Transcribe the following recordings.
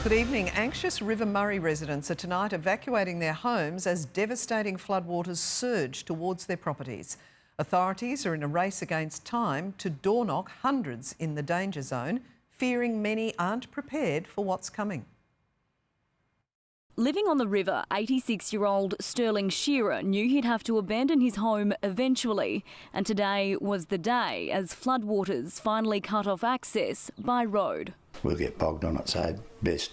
Good evening. Anxious River Murray residents are tonight evacuating their homes as devastating floodwaters surge towards their properties. Authorities are in a race against time to door knock hundreds in the danger zone, fearing many aren't prepared for what's coming. Living on the river, 86-year-old Sterling Shearer knew he'd have to abandon his home eventually, and today was the day as floodwaters finally cut off access by road. We'll get bogged on it, so best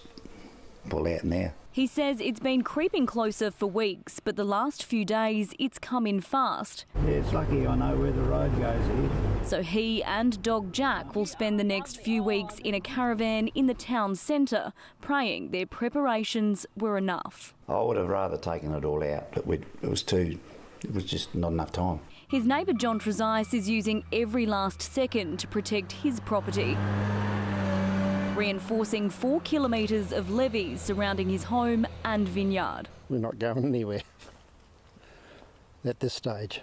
pull out now. He says it's been creeping closer for weeks, but the last few days it's come in fast. Yeah, it's lucky I know where the road goes here. So he and dog Jack will spend the next few weeks in a caravan in the town centre, praying their preparations were enough. I would have rather taken it all out, but it was just not enough time. His neighbour John Trezise is using every last second to protect his property, reinforcing 4 kilometres of levees surrounding his home and vineyard. We're not going anywhere at this stage.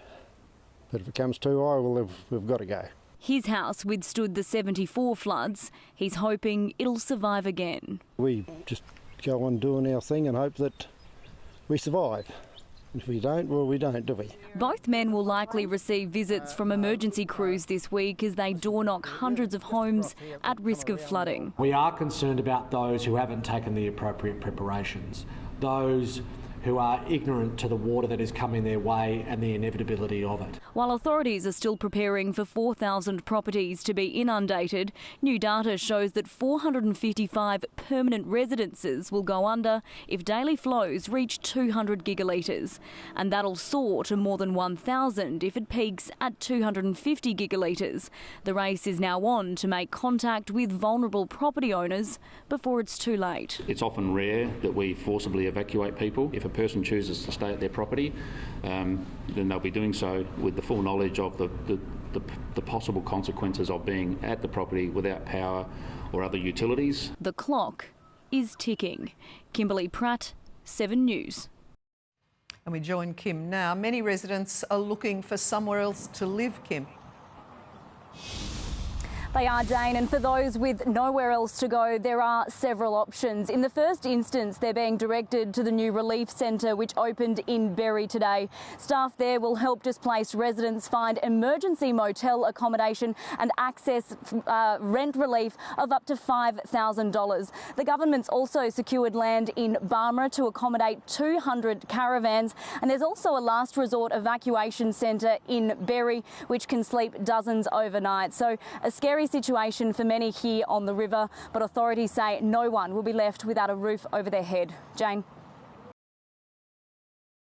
But if it comes too high, we've got to go. His house withstood the 74 floods. He's hoping it'll survive again. We just go on doing our thing and hope that we survive. If we don't, well, we don't, do we? Both men will likely receive visits from emergency crews this week as they door knock hundreds of homes at risk of flooding. We are concerned about those who haven't taken the appropriate preparations, those who are ignorant to the water that is coming their way and the inevitability of it. While authorities are still preparing for 4,000 properties to be inundated, new data shows that 455 permanent residences will go under if daily flows reach 200 gigalitres. And that'll soar to more than 1,000 if it peaks at 250 gigalitres. The race is now on to make contact with vulnerable property owners before it's too late. It's often rare that we forcibly evacuate people. If a person chooses to stay at their property, then they'll be doing so with the full knowledge of the possible consequences of being at the property without power or other utilities. The clock is ticking. Kimberly Pratt, 7 News. And we join Kim now. Many residents are looking for somewhere else to live, Kim. They are, Jane, and for those with nowhere else to go, there are several options. In the first instance, they're being directed to the new relief centre, which opened in Berry today. Staff there will help displaced residents find emergency motel accommodation and access rent relief of up to $5,000. The government's also secured land in Barmera to accommodate 200 caravans, and there's also a last resort evacuation centre in Berry, which can sleep dozens overnight. So a scary situation for many here on the river, but authorities say no one will be left without a roof over their head. Jane.